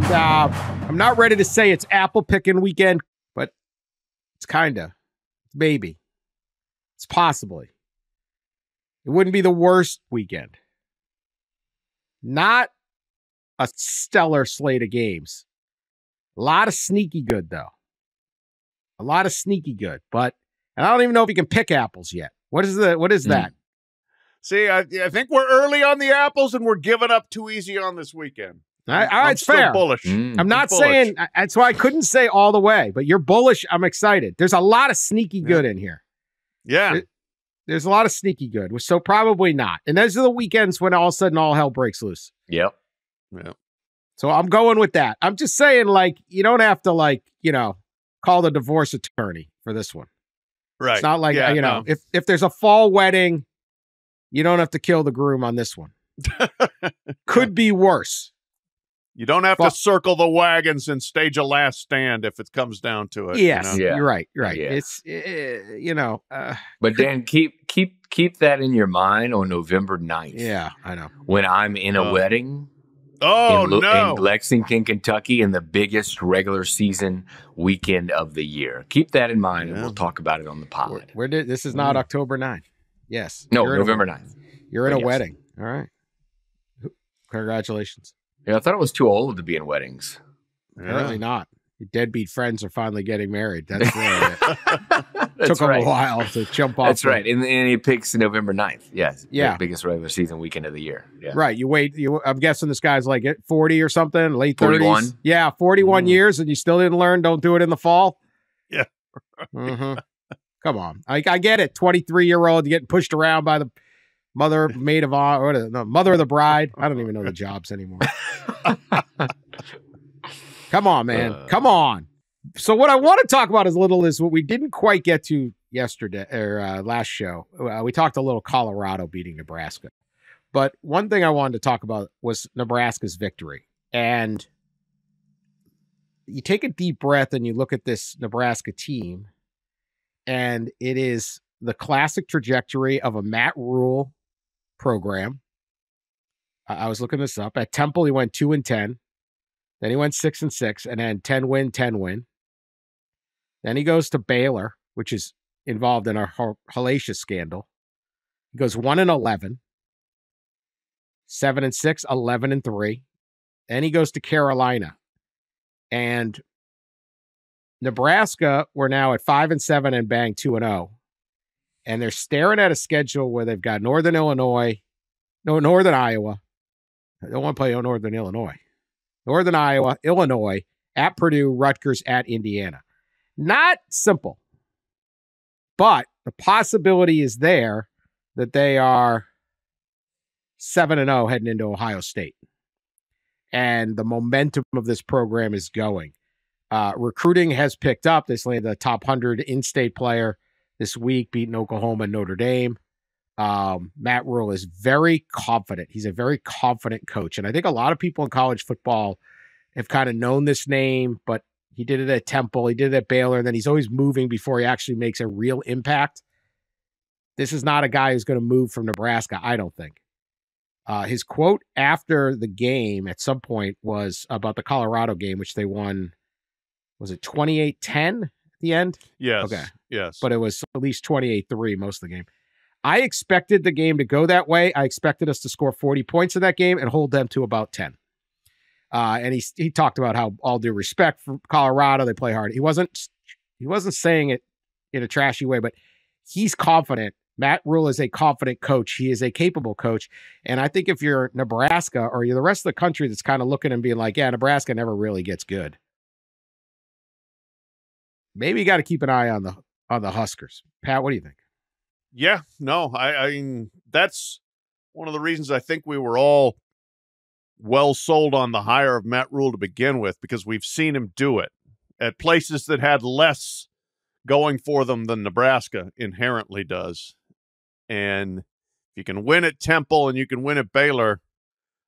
And I'm not ready to say it's apple picking weekend, but it's kind of. Maybe. It's possibly. It wouldn't be the worst weekend. Not a stellar slate of games. A lot of sneaky good, though. A lot of sneaky good. But and I don't even know if you can pick apples yet. What is that? See, I think we're early on the apples and we're giving up too easy on this weekend. All right, it's fair. Bullish. I'm not saying that's why I couldn't say all the way, but you're bullish. I'm excited. There's a lot of sneaky good in here. Yeah. There's a lot of sneaky good, so probably not. And those are the weekends when all of a sudden all hell breaks loose. Yep. So I'm going with that. I'm just saying, you don't have to, call the divorce attorney for this one. Right. It's not like, if there's a fall wedding, you don't have to kill the groom on this one. Could be worse. You don't have to circle the wagons and stage a last stand if it comes down to it. Yes, Yeah. You're right. Yeah. It's But Dan, keep that in your mind on November 9th. Yeah, I know. When I'm in a wedding. Oh, in Lexington, Kentucky, in the biggest regular season weekend of the year. Keep that in mind, and we'll talk about it on the pod. This is not October 9th. Yes. No, November 9th. You're in a wedding. All right. Congratulations. Yeah, I thought it was too old to be in weddings. Apparently not. Your deadbeat friends are finally getting married. That's right. Took them a while to jump off. That's right. And he picks November 9th. Yes. Yeah. The biggest regular season weekend of the year. Yeah. Right. You wait. I'm guessing this guy's like 40 or something, late 41. 30s. Yeah, 41 years, and you still didn't learn. Don't do it in the fall. Yeah. Come on. I get it. 23-year-old getting pushed around by the mother, maid of honor, or the mother of the bride. I don't even know the jobs anymore. Come on, man. Come on. So what I want to talk about is what we didn't quite get to yesterday or last show. We talked a little Colorado beating Nebraska. But one thing I wanted to talk about was Nebraska's victory. And you take a deep breath and you look at this Nebraska team, and it is the classic trajectory of a Matt Rhule program. I was looking this up. At Temple, he went 2-10. Then he went 6-6, and then 10-win, 10-win. Then he goes to Baylor, which is involved in a hellacious scandal. He goes 1-11, 7-6, 11-3. Then he goes to Carolina. And Nebraska, we're now at 5-7 and bang 2-0. And they're staring at a schedule where they've got Northern Iowa. I don't want to play Northern Illinois. Northern Iowa, Illinois, at Purdue, Rutgers, at Indiana. Not simple. But the possibility is there that they are 7-0 heading into Ohio State. And the momentum of this program is going. Recruiting has picked up. They landed the top 100 in-state player this week, beating Oklahoma and Notre Dame. Matt Rhule is very confident. He's a very confident coach. And I think a lot of people in college football have kind of known this name, but he did it at Temple, he did it at Baylor, and then he's always moving before he actually makes a real impact. This is not a guy who's going to move from Nebraska, I don't think. His quote after the game at some point was about the Colorado game, which they won, was it 28-10 at the end? Yes. Okay. Yes. But it was at least 28-3 most of the game. I expected the game to go that way. I expected us to score 40 points in that game and hold them to about 10. And he talked about how, all due respect for Colorado, they play hard. He wasn't saying it in a trashy way, but he's confident. Matt Rhule is a confident coach. He is a capable coach. And I think if you're Nebraska or you're the rest of the country that's kind of looking and being like, yeah, Nebraska never really gets good, maybe you got to keep an eye on the Huskers. Pat, what do you think? Yeah, no, I mean, that's one of the reasons I think we were all well sold on the hire of Matt Rhule to begin with, because we've seen him do it at places that had less going for them than Nebraska inherently does. And if you can win at Temple and you can win at Baylor,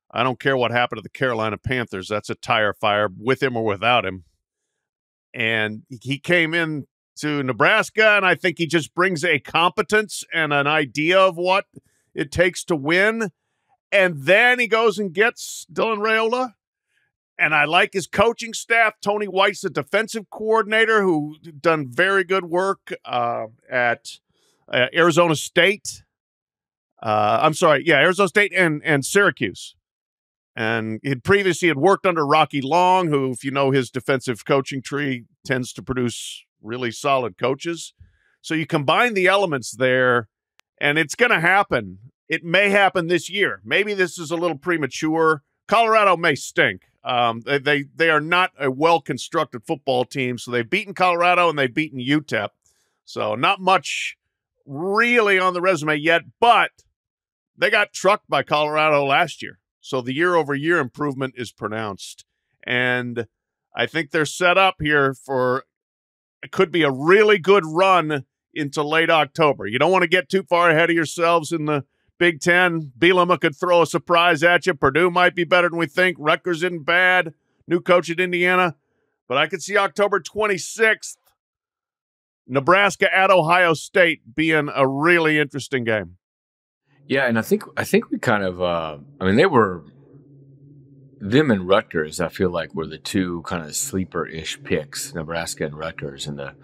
I don't care what happened to the Carolina Panthers. That's a tire fire with him or without him. And he came in to Nebraska, and I think he just brings a competence and an idea of what it takes to win. And then he goes and gets Dylan Raiola, And I like his coaching staff. Tony White's the defensive coordinator who done very good work at Arizona State. Arizona State and Syracuse. And previously had worked under Rocky Long, who, if you know his defensive coaching tree, tends to produce really solid coaches. So you combine the elements there, and it's going to happen. It may happen this year. Maybe this is a little premature. Colorado may stink. They are not a well-constructed football team, so they've beaten Colorado and they've beaten UTEP. So not much really on the resume yet, but they got trucked by Colorado last year. So the year-over-year improvement is pronounced. And I think they're set up here for it could be a really good run into late October. You don't want to get too far ahead of yourselves in the Big Ten. Bielema could throw a surprise at you. Purdue might be better than we think. Rutgers isn't bad. New coach at Indiana. But I could see October 26th, Nebraska at Ohio State being a really interesting game. Yeah, and I think we kind of them and Rutgers, I feel like, were the two kind of sleeper-ish picks, Nebraska and Rutgers in the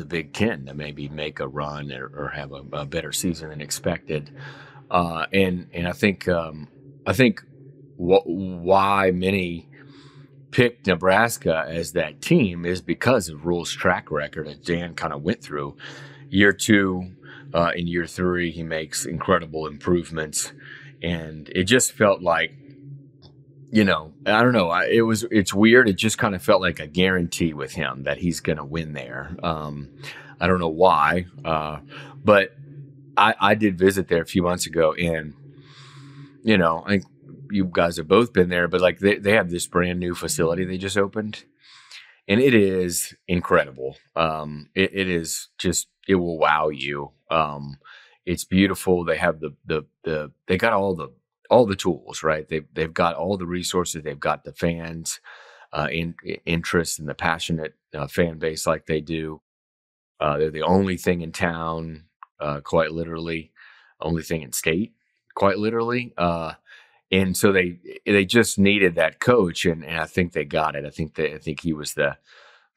Big Ten, to maybe make a run or have a better season than expected. And I think why many picked Nebraska as that team is because of Rhule's track record, as Dan kind of went through. Year 2, in year 3, he makes incredible improvements, and it just felt like, I don't know. It's weird. It just kind of felt like a guarantee with him that he's going to win there. I don't know why, but I did visit there a few months ago, and I think you guys have both been there, but like they have this brand new facility they just opened, and it is incredible. It is just, it will wow you. It's beautiful. They have they got all the tools, right? They've got all the resources. They've got the fans, interest and the passionate fan base like they do. They're the only thing in town, quite literally, only thing in state, quite literally. And so they just needed that coach, and I think they got it. I think he was the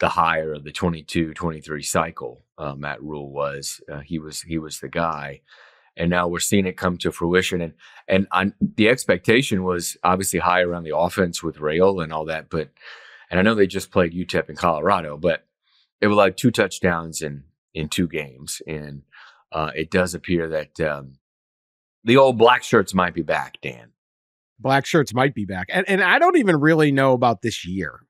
hire of the 22-23 cycle. Matt Rhule was. He was the guy, and now we're seeing it come to fruition. And the expectation was obviously high around the offense with Rhule and all that. And I know they just played UTEP in Colorado, but it was like 2 touchdowns in 2 games, and it does appear that the old black shirts might be back, Dan. Black shirts might be back. And I don't even really know about this year.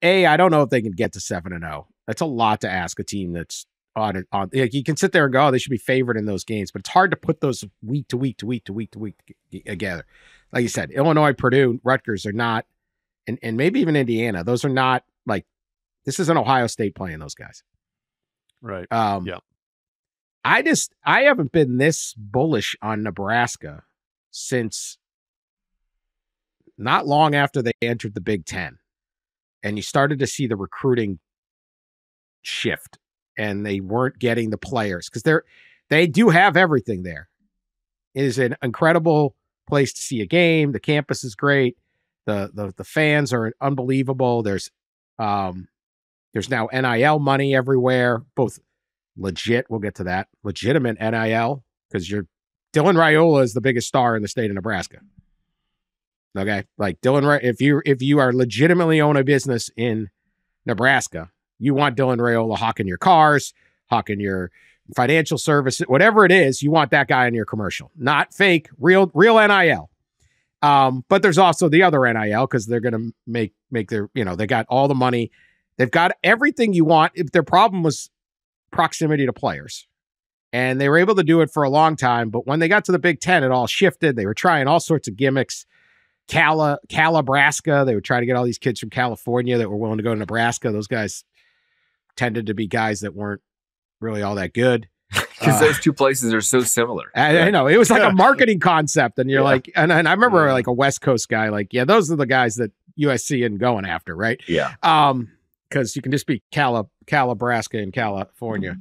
I don't know if they can get to 7-0. That's a lot to ask a team that's on. You can sit there and go, oh, they should be favored in those games, but it's hard to put those week to week together. Like you said, Illinois, Purdue, Rutgers are not, and maybe even Indiana. Those are not like, this isn't Ohio State playing those guys. Right. Yeah. I haven't been this bullish on Nebraska since not long after they entered the Big Ten, and you started to see the recruiting shift, and they weren't getting the players because they do have everything there. It is an incredible place to see a game. The campus is great. The fans are unbelievable. There's now NIL money everywhere, both legit. We'll get to that. Legitimate NIL, because Dylan Raiola is the biggest star in the state of Nebraska. Okay, like Dylan, if you are legitimately own a business in Nebraska, you want Dylan Raiola hawking your cars, hawking your financial services, whatever it is, you want that guy in your commercial. Not fake, real NIL. But there's also the other NIL, because they're going to make their, they got all the money. They've got everything you want. If their problem was proximity to players, and they were able to do it for a long time, but when they got to the Big Ten, it all shifted. They were trying all sorts of gimmicks. Calabraska, they would try to get all these kids from California that were willing to go to Nebraska. Those guys tended to be guys that weren't really all that good. Because those two places are so similar. I know. It was like a marketing concept. And you're like, and I remember like a West Coast guy, like, yeah, those are the guys that USC isn't going after, right? Yeah. Because you can just be Calabraska in California.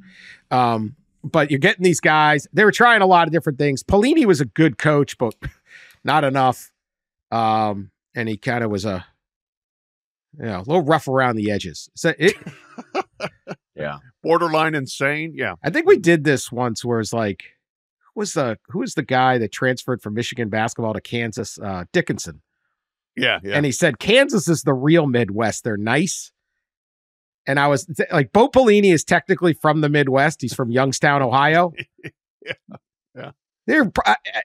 But you're getting these guys. They were trying a lot of different things. Pelini was a good coach, but not enough. And he kind of was a a little rough around the edges. So it, Yeah. Borderline insane. Yeah. I think we did this once where it's like, who was the guy that transferred from Michigan basketball to Kansas? Dickinson. Yeah. Yeah. And he said, Kansas is the real Midwest. They're nice. And I was like, Bo Pelini is technically from the Midwest. He's from Youngstown, Ohio. Yeah.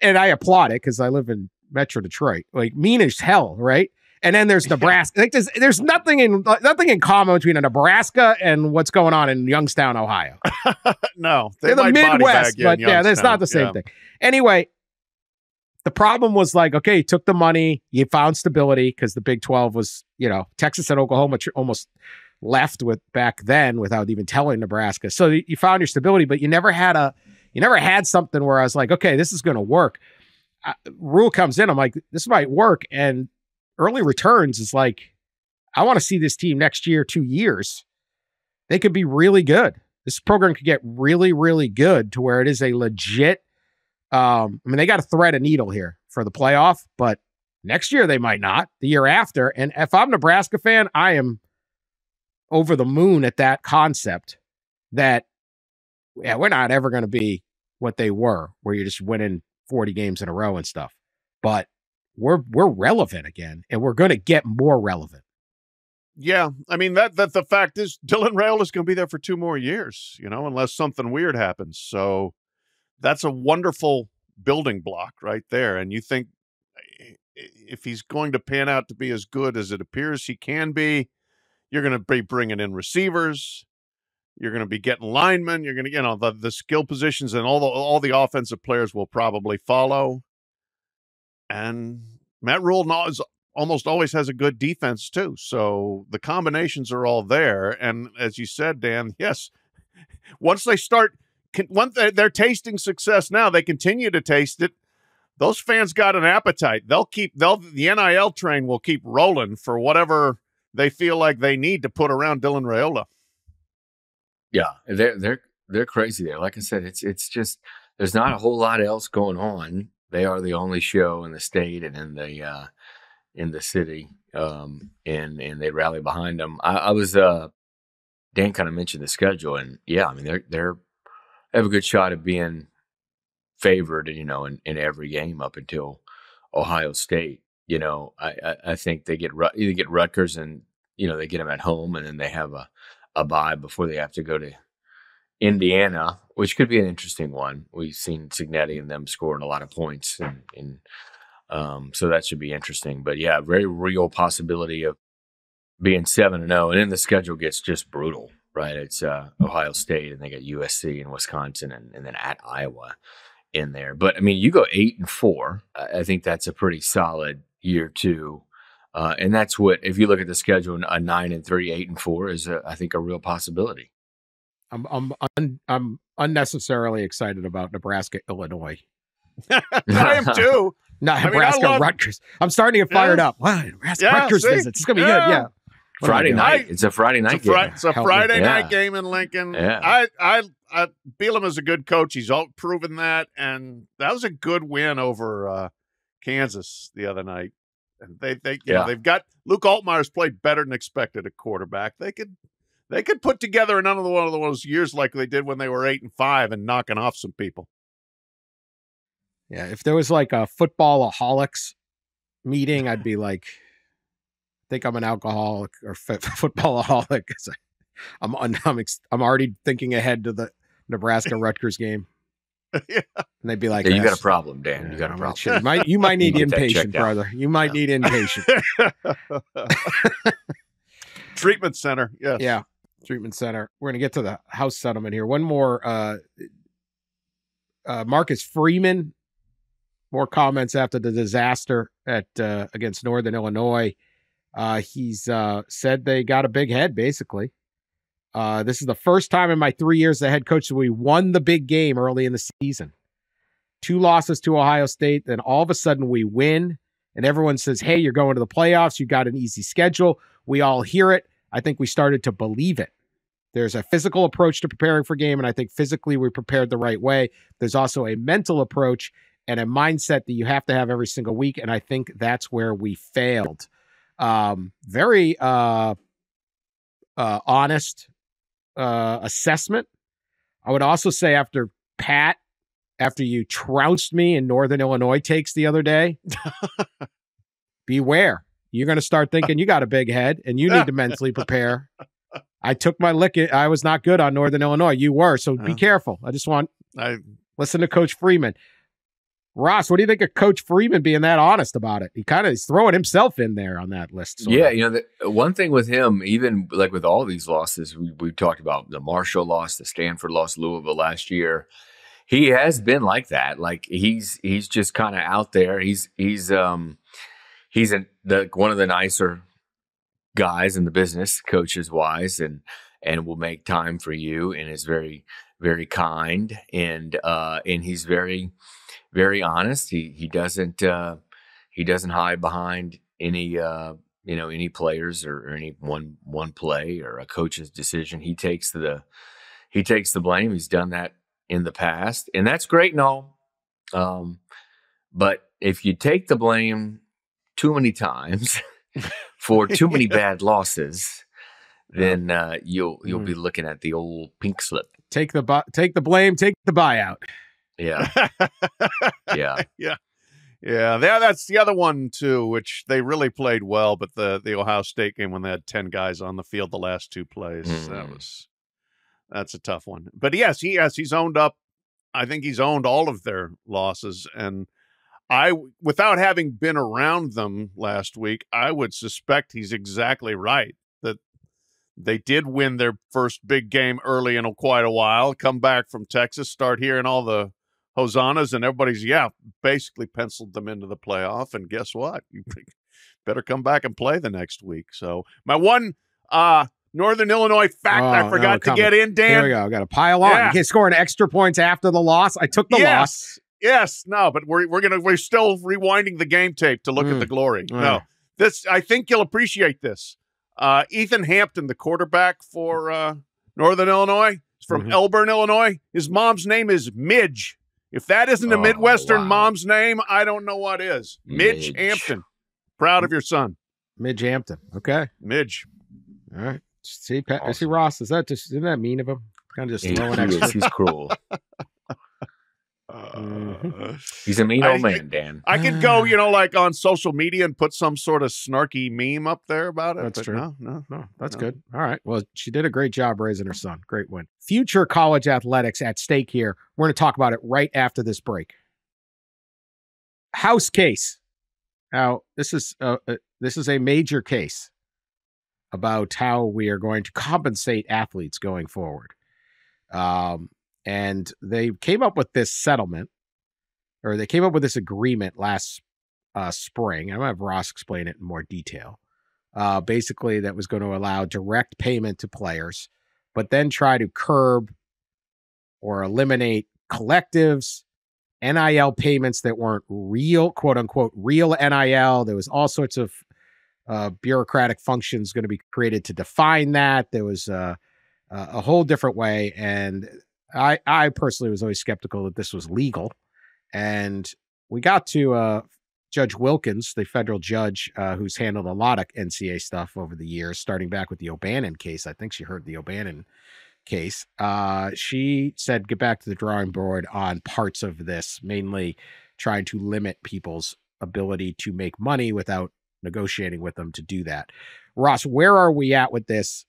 And I applaud it because I live in Metro Detroit. Like, mean as hell, right? And then there's Nebraska. Like, there's nothing in common between a Nebraska and what's going on in Youngstown, Ohio. No, they're the Midwest, but yeah, that's not the same thing. Anyway, the problem was like, okay, you took the money, you found stability because the Big 12 was, Texas and Oklahoma almost left with back then without even telling Nebraska. So you found your stability, but you never had something where I was like, okay, this is going to work. Rhule comes in, I'm like, this might work, and early returns is like, I want to see this team next year, 2 years. They could be really good. This program could get really, really good to where it is a legit. They got to thread a needle here for the playoff, but next year they might not. The year after, and if I'm a Nebraska fan, I am over the moon at that concept that we're not ever going to be what they were, where you're just winning 40 games in a row and stuff. But we're relevant again, and we're going to get more relevant. Yeah, that the fact is Dylan Rhule is going to be there for 2 more years, unless something weird happens. So that's a wonderful building block right there. And you think if he's going to pan out to be as good as it appears he can be, you're going to be bringing in receivers. You're going to be getting linemen. You're going to, the skill positions, and all the offensive players will probably follow. And Matt Rhule almost always has a good defense too. So the combinations are all there. And as you said, Dan, yes, once they're tasting success now, they continue to taste it. Those fans got an appetite. The NIL train will keep rolling for whatever they feel like they need to put around Dylan Rhule. Yeah, they're crazy there. Like I said, it's just there's not a whole lot else going on. They are the only show in the state and in the city, and they rally behind them. I was Dan kind of mentioned the schedule, and yeah, they have a good shot of being favored, in every game up until Ohio State. I think they either get Rutgers and they get them at home, and then they have a bye before they have to go to Indiana, which could be an interesting one. We've seen Cignetti and them scoring a lot of points, and so that should be interesting. But yeah, very real possibility of being 7-0, and then the schedule gets just brutal, right? It's Ohio State, and they got USC and Wisconsin, and then at Iowa in there. But you go 8-4. I think that's a pretty solid year too. And that's what, if you look at the schedule, a 9-3, 8-4 is, I think, a real possibility. I'm unnecessarily excited about Nebraska, Illinois. I am too. Not Nebraska, Rutgers. I'm starting to get fired up. Wow, Nebraska, Rutgers visit. It's gonna be good. Yeah. Friday night. It's a Friday night game. It's a Friday night game in Lincoln. Yeah. Bielema is a good coach. He's all proven that, and that was a good win over Kansas the other night. And they've got Luke Altmaier's played better than expected at quarterback. They could put together another one of those years like they did when they were 8-5 and knocking off some people. Yeah, if there was like a footballaholics meeting, I'd be like, I think I'm an alcoholic or footballaholic. I'm already thinking ahead to the Nebraska Rutgers game. Yeah. And they'd be like, you got a problem, Dan. You got a problem. You might need inpatient, brother. You might need inpatient. Treatment center. Yes. Yeah. Treatment center. We're going to get to the House settlement here. One more. Marcus Freeman. More comments after the disaster against Northern Illinois. He's said they got a big head, basically. This is the first time in my 3 years as head coach that we won the big game early in the season. 2 losses to Ohio State, then all of a sudden we win, and everyone says, hey, you're going to the playoffs. You got an easy schedule. We all hear it. I think we started to believe it. There's a physical approach to preparing for a game, and I think physically we prepared the right way. There's also a mental approach and a mindset that you have to have every single week, and I think that's where we failed. Very honest assessment. I would also say after you trounced me in Northern Illinois takes the other day, beware. You're going to start thinking you got a big head and you need to mentally prepare. I took my lick. I was not good on Northern Illinois. You were, so be careful. Listen to Coach Freeman. Ross, what do you think of Coach Freeman being that honest about it? He's throwing himself in there on that list. Yeah, the one thing with him, even like with all these losses, we talked about the Marshall loss, the Stanford loss, Louisville last year. He has been like that. Like he's just kind of out there. He's one of the nicer guys in the business, coaches wise, and will make time for you, and is very, very kind, and he's very, very honest. He doesn't hide behind any players or any one play or a coach's decision. He takes the blame. He's done that in the past, and that's great and all. But if you take the blame too many times for too many bad losses, then you'll be looking at the old pink slip. Take the blame, take the buyout. Yeah. Yeah. That's the other one too, which they really played well, but the Ohio State game when they had 10 guys on the field the last two plays, that's a tough one. But yes, he's owned up. I think he's owned all of their losses, and without having been around them last week, I would suspect he's exactly right that they did win their first big game early in quite a while, come back from Texas, start hearing all the hosannas, and everybody's, basically penciled them into the playoff. And guess what? You better come back and play the next week. So my one Northern Illinois fact I forgot to get in, Dan. Here we go. I got to pile on. You can't score an extra points after the loss. I took the loss. Yes, no, but we're still rewinding the game tape to look at the glory. No, I think you'll appreciate this. Ethan Hampton, the quarterback for Northern Illinois, is from Elburn, Illinois. His mom's name is Midge. If that isn't a Midwestern mom's name, I don't know what is. Midge Hampton. Proud of your son. Midge Hampton. Okay. Midge. All right. See, Ross, isn't that mean of him? Kind of just throwing extra. He's cruel. He's a mean old man, Dan. I could go, like on social media and put some sort of snarky meme up there about it. That's true. No, that's good. All right. Well, she did a great job raising her son. Great win. Future college athletics at stake here. We're going to talk about it right after this break. House case. Now, this is a major case about how we are going to compensate athletes going forward. And they came up with this settlement, or they came up with this agreement last spring. I'm going to have Ross explain it in more detail. Basically, that was going to allow direct payment to players, but then try to curb or eliminate collectives, NIL payments that weren't real, quote unquote, real NIL. There was all sorts of bureaucratic functions going to be created to define that. There was a whole different way. And I personally was always skeptical that this was legal. And we got to Judge Wilkins, the federal judge who's handled a lot of NCAA stuff over the years, starting back with the O'Bannon case. I think she heard the O'Bannon case. She said, get back to the drawing board on parts of this, mainly trying to limit people's ability to make money without negotiating with them to do that. Ross, where are we at with this?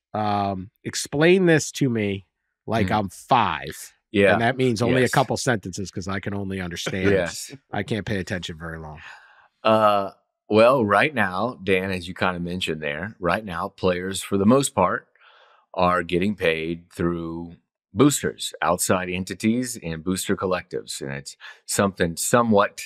Explain this to me like I'm 5. Yeah. And that means only a couple sentences because I can only understand. Yes. I can't pay attention very long. Well, right now, Dan, as you kind of mentioned there, right now, players, for the most part, are getting paid through boosters, outside entities, and booster collectives. And it's something somewhat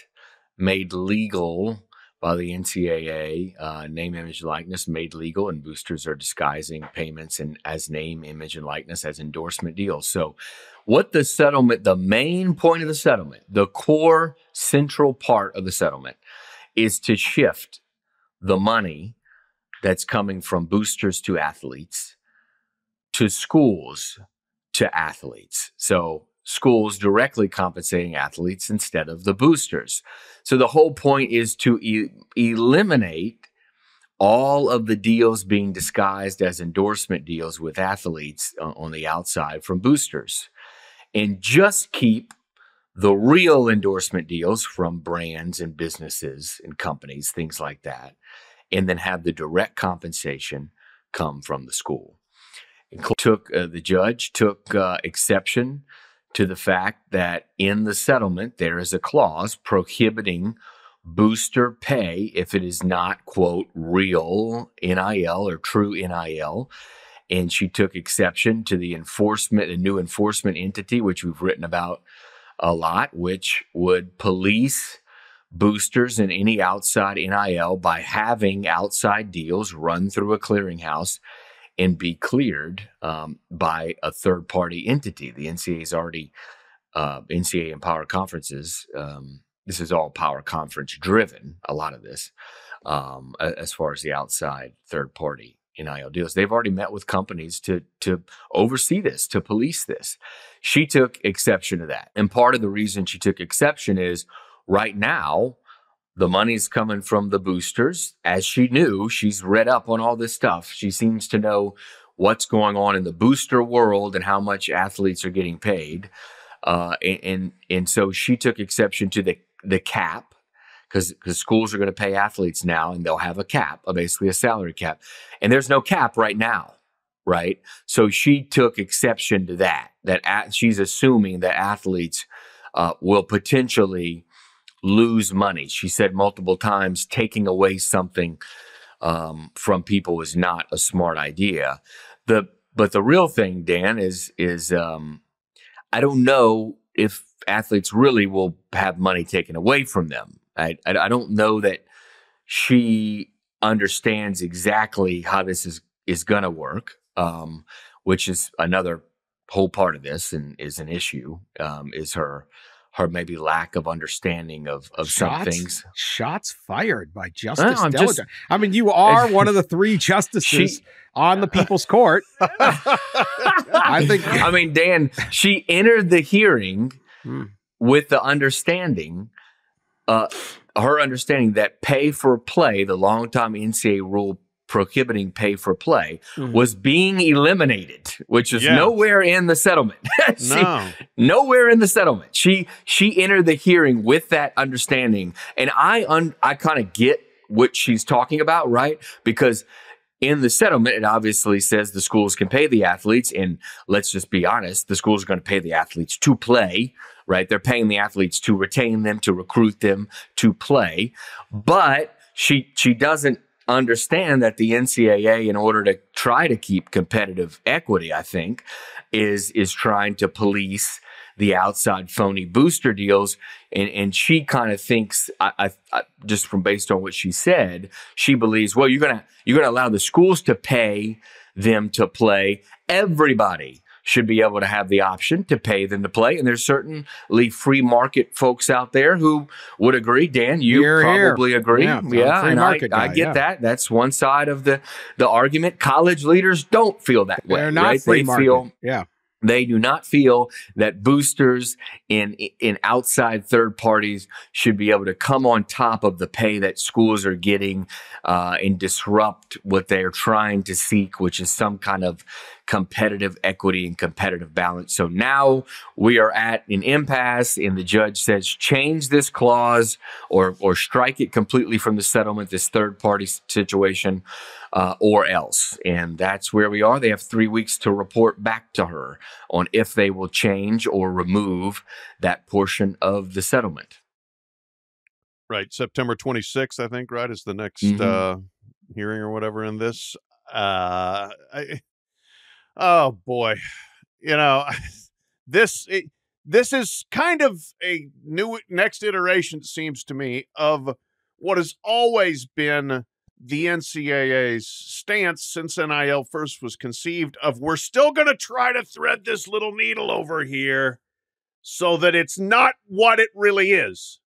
made legal by the NCAA, name, image, likeness made legal, and boosters are disguising payments and as name, image, and likeness as endorsement deals. So what the settlement, the main point of the settlement, the core central part of the settlement is to shift the money that's coming from boosters to athletes to schools to athletes. So schools directly compensating athletes instead of the boosters. So the whole point is to eliminate all of the deals being disguised as endorsement deals with athletes on the outside from boosters, and just keep the real endorsement deals from brands and businesses and companies, things like that, and then have the direct compensation come from the school. The judge took exception to the fact that in the settlement there is a clause prohibiting booster pay if it is not, quote, real NIL or true NIL. And she took exception to the new enforcement entity, which we've written about a lot, which would police boosters and any outside NIL by having outside deals run through a clearinghouse and be cleared by a third-party entity. The NCAA's already, NCAA and power conferences, this is all power conference driven, a lot of this, as far as the outside third-party NIL deals. They've already met with companies to oversee this, to police this. She took exception to that. And part of the reason she took exception is right now, the money's coming from the boosters. As she knew, she's read up on all this stuff. She seems to know what's going on in the booster world and how much athletes are getting paid. And so she took exception to the cap, because schools are going to pay athletes now, and they'll have a cap, basically a salary cap. And there's no cap right now, right? So she took exception to that she's assuming that athletes will potentially lose money. She said multiple times, taking away something from people is not a smart idea. But the real thing, Dan, is I don't know if athletes really will have money taken away from them. I don't know that she understands exactly how this is going to work, which is another whole part of this and is an issue, is her maybe lack of understanding of some things. Shots fired by Justice Dellenger. I mean, you are one of the three justices on the People's Court. I mean, Dan, she entered the hearing with the understanding, her understanding that pay for play, the longtime NCAA rule prohibiting pay for play, was being eliminated, which is nowhere in the settlement. Nowhere in the settlement. She entered the hearing with that understanding, and I kind of get what she's talking about, right? Because in the settlement, it obviously says the schools can pay the athletes, and let's just be honest, the schools are going to pay the athletes to play, right? They're paying the athletes to retain them, to recruit them, to play. But she doesn't understand that the NCAA, in order to try to keep competitive equity, I think, is trying to police the outside phony booster deals. And she kind of thinks, I just from based on what she said, she believes, well, you're gonna allow the schools to pay them to play. Everybody should be able to have the option to pay them to play. And there's certainly free market folks out there who would agree. Dan, you probably agree. Yeah, and I get that. That's one side of the argument. College leaders don't feel that way. They're not free market. They do not feel that boosters in outside third parties should be able to come on top of the pay that schools are getting and disrupt what they're trying to seek, which is some kind of competitive equity and competitive balance. So now we are at an impasse, and the judge says change this clause or strike it completely from the settlement, this third party situation, or else. And that's where we are. They have 3 weeks to report back to her on if they will change or remove that portion of the settlement. Right. September 26th, I think, right, is the next hearing or whatever in this. Oh boy, this is kind of a new next iteration, it seems to me, of what has always been the NCAA's stance since NIL first was conceived, of we're still going to try to thread this little needle over here so that it's not what it really is.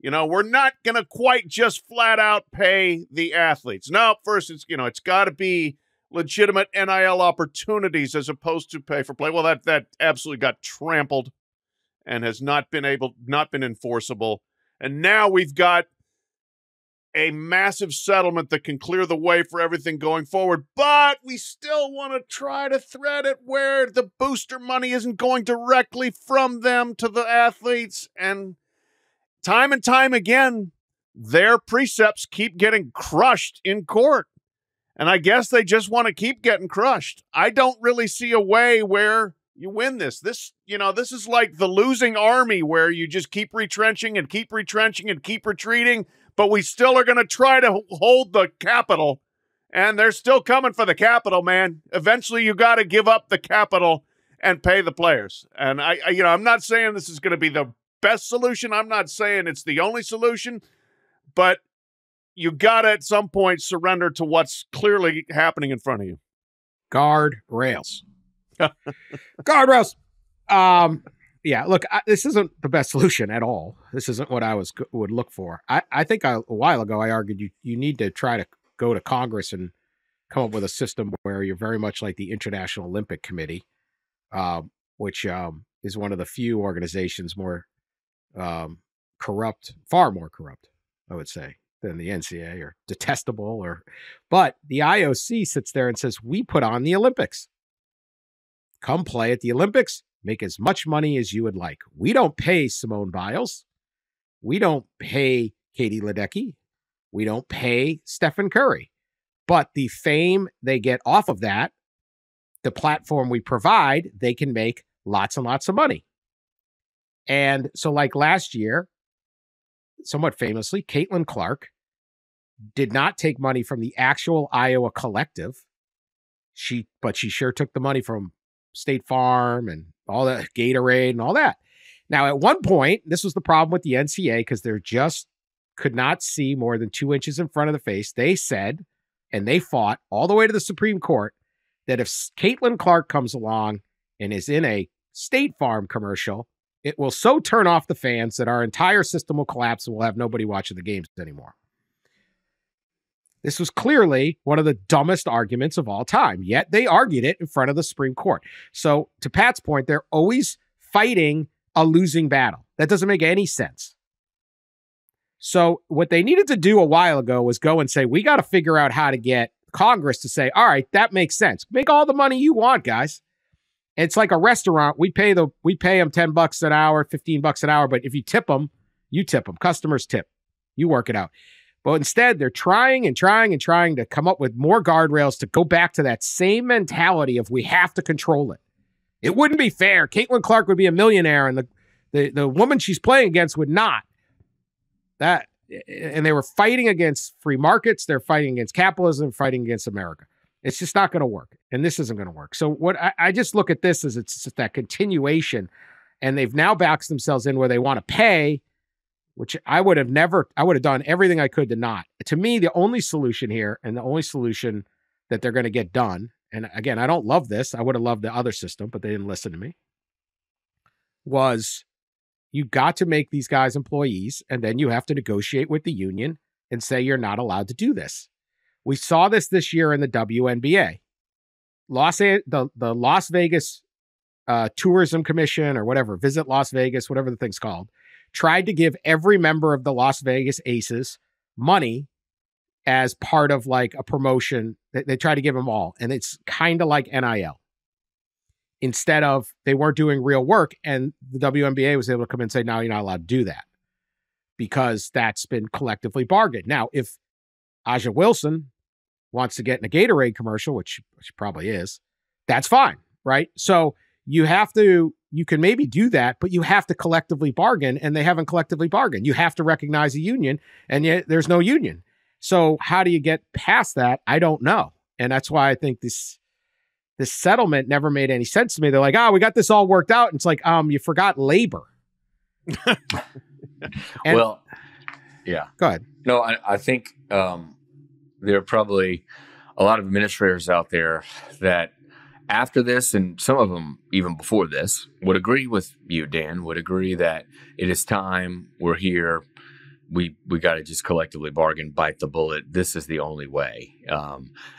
We're not going to quite just flat out pay the athletes. No, first it's got to be legitimate NIL opportunities as opposed to pay for play. Well, that absolutely got trampled and has not been enforceable. And now we've got a massive settlement that can clear the way for everything going forward, but we still want to try to thread it where the booster money isn't going directly from them to the athletes. And time again, their precepts keep getting crushed in court. And I guess they just want to keep getting crushed. I don't really see a way where you win this. This is like the losing army where you just keep retrenching and keep retrenching and keep retreating, but we still are going to try to hold the capital, and they're still coming for the capital, man. Eventually you got to give up the capital and pay the players. And I'm not saying this is going to be the best solution. I'm not saying it's the only solution, but you got to at some point surrender to what's clearly happening in front of you. Guard rails. Guardrails. Yeah, look, this isn't the best solution at all. This isn't what I would look for. I think a while ago I argued you need to try to go to Congress and come up with a system where you're very much like the International Olympic Committee, which is one of the few organizations more corrupt, far more corrupt, I would say, than the NCAA, or detestable. But the IOC sits there and says, we put on the Olympics. Come play at the Olympics, make as much money as you would like. We don't pay Simone Biles. We don't pay Katie Ledecky. We don't pay Stephen Curry. But the fame they get off of that, the platform we provide, they can make lots and lots of money. And so like last year, somewhat famously, Caitlin Clark did not take money from the actual Iowa collective. But she sure took the money from State Farm and all that, Gatorade and all that. Now, at one point, this was the problem with the NCAA because they just could not see more than 2 inches in front of the face. They said, and they fought all the way to the Supreme Court, that if Caitlin Clark comes along and is in a State Farm commercial, it will so turn off the fans that our entire system will collapse and we'll have nobody watching the games anymore. This was clearly one of the dumbest arguments of all time, yet they argued it in front of the Supreme Court. So to Pat's point, they're always fighting a losing battle. That doesn't make any sense. So what they needed to do a while ago was go and say, we got to figure out how to get Congress to say, all right, that makes sense. Make all the money you want, guys. It's like a restaurant. We pay them $10 an hour, $15 an hour, but if you tip them, you tip them. Customers tip. You work it out. But instead, they're trying to come up with more guardrails to go back to that same mentality of we have to control it. It wouldn't be fair. Caitlin Clark would be a millionaire, and the woman she's playing against would not. And they were fighting against free markets. They're fighting against capitalism, fighting against America. It's just not going to work, and this isn't going to work. So what I just look at this as it's just that continuation, and they've now backed themselves in where they want to pay, which I would have done everything I could to not. To me, the only solution here, and the only solution that they're going to get done, and again, I don't love this. I would have loved the other system, but they didn't listen to me, was you got to make these guys employees, and then you have to negotiate with the union and say you're not allowed to do this. We saw this year in the WNBA. The Las Vegas Tourism Commission or whatever, Visit Las Vegas, whatever the thing's called, tried to give every member of the Las Vegas Aces money as part of like a promotion. They tried to give them all. And it's kind of like NIL. Instead of, they weren't doing real work, and the WNBA was able to come in and say, no, you're not allowed to do that because that's been collectively bargained. Now, if Aja Wilson wants to get in a Gatorade commercial, which she probably is, that's fine, right? So you can maybe do that, but you have to collectively bargain, and they haven't collectively bargained. You have to recognize a union, and yet there's no union. So how do you get past that? I don't know. And that's why I think this settlement never made any sense to me. They're like, we got this all worked out. And it's like, you forgot labor. Well, yeah. Go ahead. No, I think there are probably a lot of administrators out there that after this, and some of them even before this, would agree with you, Dan, would agree that it is time. We're here. We got to just collectively bargain, bite the bullet. This is the only way.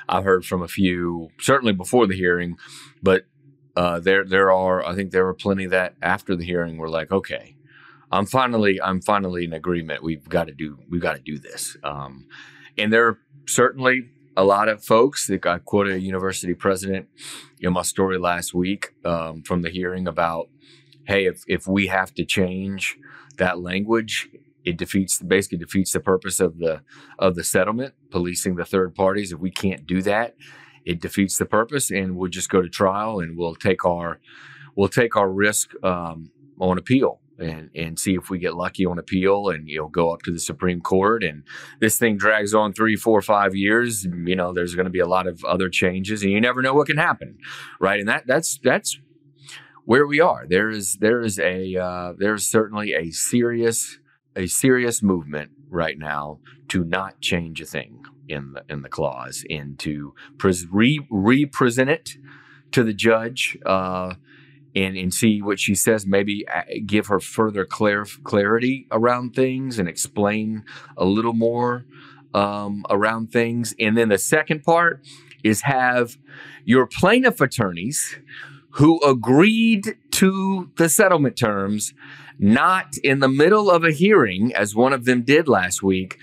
I've heard from a few, certainly before the hearing, but I think there were plenty that after the hearing were like, okay, I'm finally in agreement. We've got to do this. And there are certainly a lot of folks that I quoted a university president in my story last week from the hearing about, hey, if we have to change that language, it basically defeats the purpose of the settlement, policing the third parties. If we can't do that, it defeats the purpose, and we'll just go to trial, and we'll take our risk on appeal. And see if we get lucky on appeal, and go up to the Supreme Court, and this thing drags on 3, 4, 5 years. There's going to be a lot of other changes, and you never know what can happen, right? And that's where we are. There's certainly a serious movement right now to not change a thing in the clause, and to represent it to the judge. And see what she says, maybe give her further clarity around things and explain a little more around things. And then the second part is have your plaintiff attorneys who agreed to the settlement terms, not in the middle of a hearing, as one of them did last week,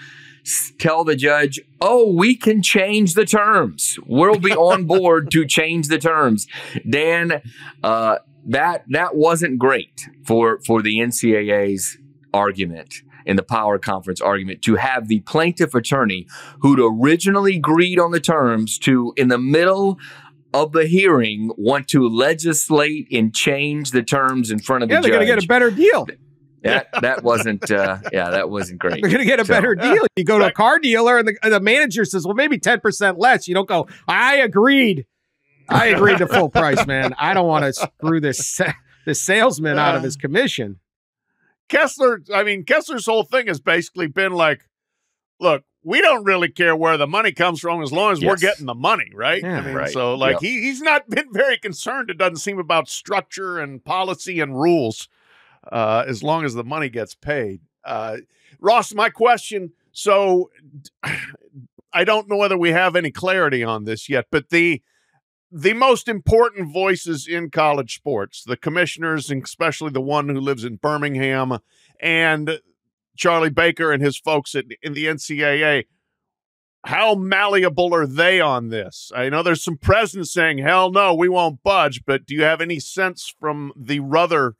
tell the judge, oh, we can change the terms. We'll be on board to change the terms. Dan, that wasn't great for the NCAA's argument in the power conference argument, to have the plaintiff attorney who'd originally agreed on the terms to, in the middle of the hearing, want to legislate and change the terms in front of the judge. Yeah, they're going to get a better deal. That wasn't that wasn't great. They're going to get a better deal. You go to a car dealer, and the manager says, well, maybe 10% less. You don't go, I agreed to full price, man. I don't want to screw this salesman out of his commission. Kessler's whole thing has basically been like, look, we don't really care where the money comes from as long as we're getting the money, right? Yeah, right. So he's not been very concerned, it doesn't seem, about structure and policy and rules, as long as the money gets paid. Ross, my question, so I don't know whether we have any clarity on this yet, but the most important voices in college sports, the commissioners, and especially the one who lives in Birmingham, and Charlie Baker and his folks in the NCAA, how malleable are they on this? I know there's some presidents saying, hell no, we won't budge, but do you have any sense from the other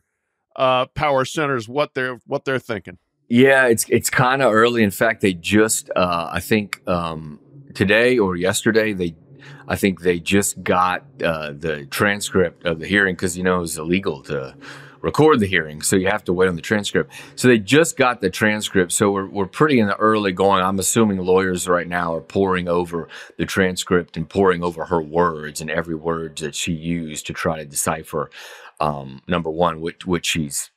power centers what they're thinking? Yeah, it's kind of early. In fact, they just I think today or yesterday I think they just got the transcript of the hearing, because it was illegal to record the hearing, so you have to wait on the transcript. So they just got the transcript, so we're pretty in the early going. I'm assuming lawyers right now are poring over the transcript and poring over her words and every word that she used to try to decipher, number one, what she's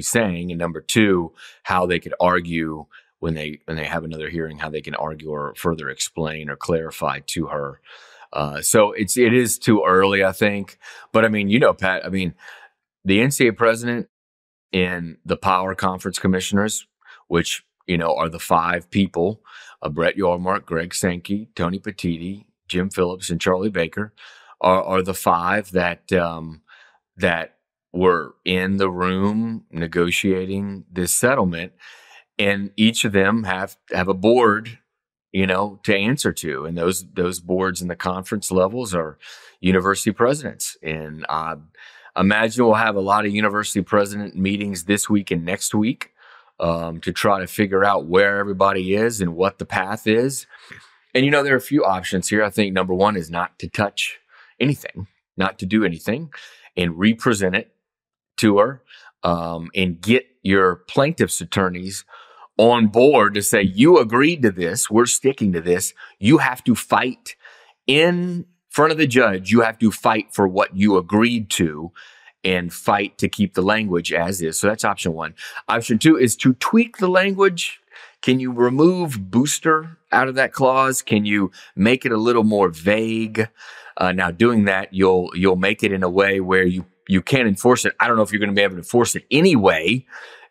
saying, and number two, how they could argue when they have another hearing, how they can argue or further explain or clarify to her. So it is too early, I think. But Pat, the NCAA president and the power conference commissioners, which, are the 5 people, Brett Yormark, Greg Sankey, Tony Petitti, Jim Phillips, and Charlie Baker, are the 5 that were in the room negotiating this settlement. And each of them have a board, to answer to. And those boards in the conference levels are university presidents. And I imagine we'll have a lot of university president meetings this week and next week to try to figure out where everybody is and what the path is. And, there are a few options here. I think number one is not to touch anything, not to do anything, and represent it to her, and get your plaintiff's attorneys on board to say, you agreed to this, we're sticking to this. You have to fight in front of the judge. You have to fight for what you agreed to and fight to keep the language as is. So that's option one. Option two is to tweak the language. Can you remove booster out of that clause? Can you make it a little more vague? Now, doing that, you'll make it in a way where you can't enforce it. I don't know if you're going to be able to enforce it anyway,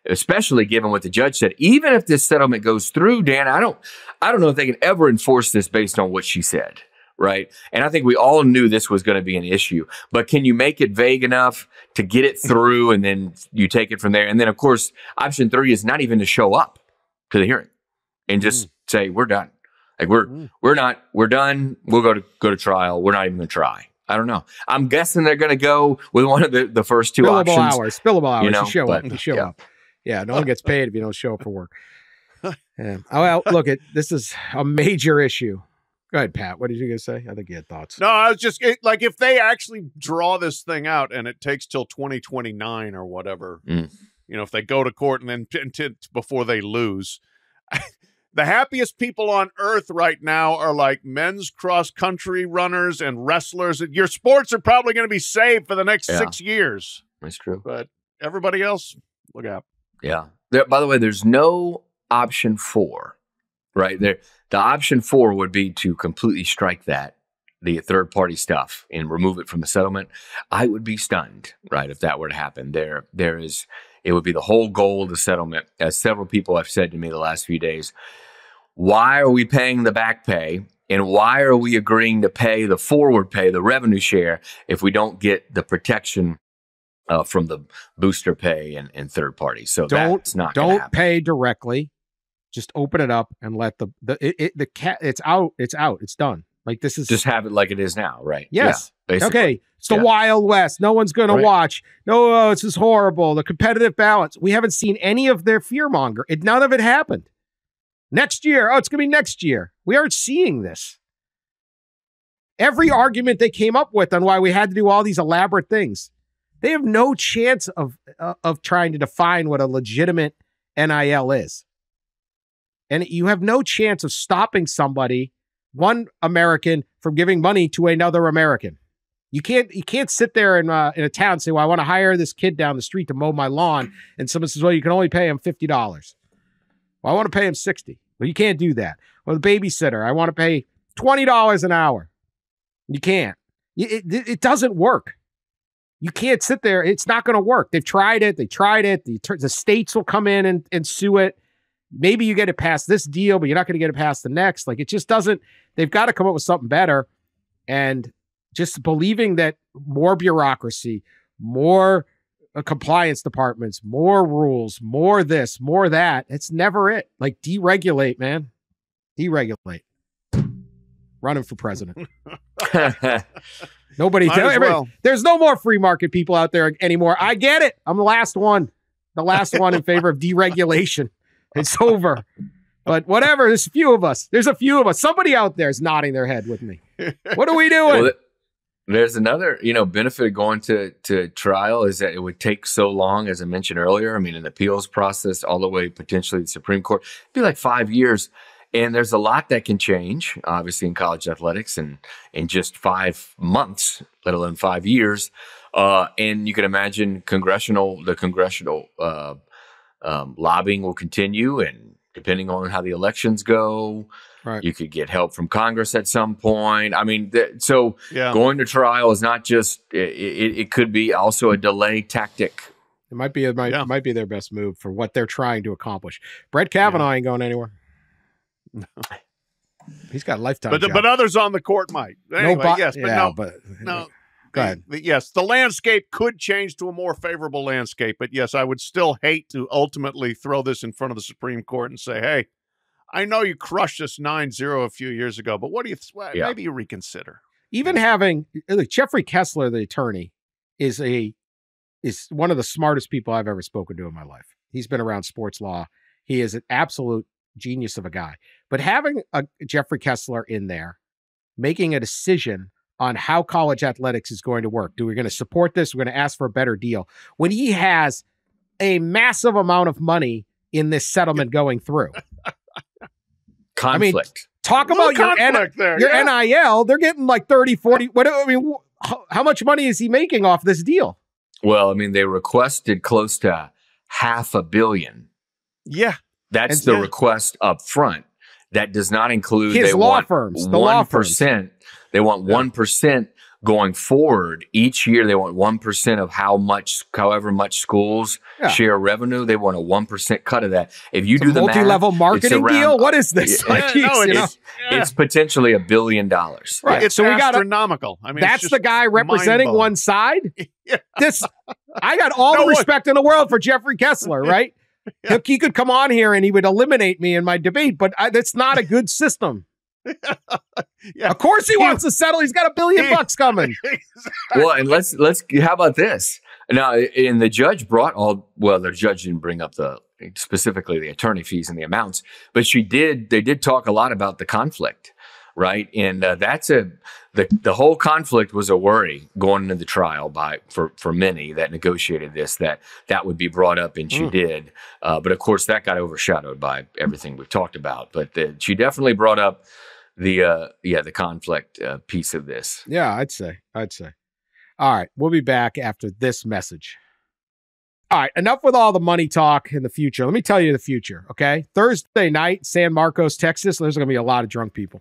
especially given what the judge said. Even if this settlement goes through, Dan, I don't know if they can ever enforce this based on what she said, right? And I think we all knew this was going to be an issue. But can you make it vague enough to get it through, and then you take it from there? And then, of course, option 3 is not even to show up to the hearing and just say, we're done. Like we're done. We'll go to trial. We're not even going to try. I don't know. I'm guessing they're going to go with one of the first 2 Billable options. Billable hours. You show but, up. You show up. Yeah, no one gets paid if you don't show up for work. Yeah. Oh, well, look, this is a major issue. Go ahead, Pat. What did you going to say? I think you had thoughts. No, I was just like, if they actually draw this thing out and it takes till 2029 or whatever, if they go to court and then before they lose, the happiest people on earth right now are like men's cross-country runners and wrestlers. Your sports are probably going to be saved for the next 6 years. That's true. But everybody else, look out. Yeah. By the way, there's no option 4, right? The option 4 would be to completely strike the third-party stuff and remove it from the settlement. I would be stunned, right, if that were to happen. It would be the whole goal of the settlement, as several people have said to me the last few days. Why are we paying the back pay, and why are we agreeing to pay the forward pay, the revenue share, if we don't get the protection from the booster pay and third party? So that's not going to happen. Don't pay directly. Just open it up and let the cat. It's out. It's out. It's done. Like, this is just have it like it is now, right? Yes. Yeah, basically. Okay. It's the Wild West. No one's going to watch. No, this is horrible. The competitive balance. We haven't seen any of their fearmonger. None of it happened. Next year. Oh, it's going to be next year. We aren't seeing this. Every argument they came up with on why we had to do all these elaborate things, they have no chance of trying to define what a legitimate NIL is. And you have no chance of stopping somebody, one American, from giving money to another American. You can't sit there in a town and say, well, I want to hire this kid down the street to mow my lawn. And someone says, well, you can only pay him $50. Well, I want to pay him $60. Well, you can't do that. Or the babysitter, I want to pay $20 an hour. You can't. It doesn't work. You can't sit there. It's not going to work. They've tried it. The states will come in and sue it. Maybe you get it past this deal, but you're not going to get it past the next. Like, it just doesn't. They've got to come up with something better. And just believing that more bureaucracy, more compliance departments, more rules, more this, more that, it's never it. Like, deregulate, man. Deregulate. Running for president. Nobody. There's no more free market people out there anymore. I get it. I'm the last one. The last one in favor of deregulation. It's over. But whatever. There's a few of us. Somebody out there is nodding their head with me. What are we doing? Well, there's another, benefit of going to trial is that it would take so long, as I mentioned earlier. I mean, an appeals process all the way potentially to the Supreme Court. It'd be like 5 years. And there's a lot that can change, obviously, in college athletics in just 5 months, let alone 5 years. And you can imagine the congressional lobbying will continue. And depending on how the elections go, right, you could get help from Congress at some point. I mean, going to trial is not just, it could be also a delay tactic. It might be their best move for what they're trying to accomplish. Brett Kavanaugh ain't going anywhere. No. He's got a lifetime job. But others on the court might. Anyway, no. Go ahead. Yes, the landscape could change to a more favorable landscape, but yes, I would still hate to ultimately throw this in front of the Supreme Court and say, hey, I know you crushed us 9-0 a few years ago, but what do you maybe you reconsider? Even having Jeffrey Kessler, the attorney, is one of the smartest people I've ever spoken to in my life. He's been around sports law. He is an absolute genius of a guy. But having a Jeffrey Kessler in there, making a decision on how college athletics is going to work. Do we going to support this? We're going to ask for a better deal. When he has a massive amount of money in this settlement going through. Conflict. I mean, talk about your NIL. They're getting like 30, 40. How much money is he making off this deal? Well, I mean, they requested close to $500 million. Yeah. That's the request up front. That does not include his law firms. The law firms. They want 1% going forward. Each year they want 1% of however much schools share revenue. They want a 1% cut of that. If you do the multi-level math, marketing deal, what is this? It's It's potentially $1 billion. Right. It's So we got astronomical. I mean, that's the guy representing mind-blowing. one side. Yeah. I got all the respect in the world for Jeffrey Kessler, right? Yeah. He could come on here and he would eliminate me in my debate, but that's not a good system. Yeah. Of course he wants to settle. He's got $1 billion coming. Well, and let's how about this? Now, and the judge brought the judge didn't bring up specifically the attorney fees and the amounts, but they did talk a lot about the conflict, right? And the whole conflict was a worry going into the trial for many that negotiated this, that would be brought up, and she did. But of course that got overshadowed by everything we've talked about. But she definitely brought up the conflict piece of this. Yeah, I'd say. All right, we'll be back after this message. All right, enough with all the money talk in the future. Let me tell you the future, okay? Thursday night, San Marcos, Texas, there's going to be a lot of drunk people.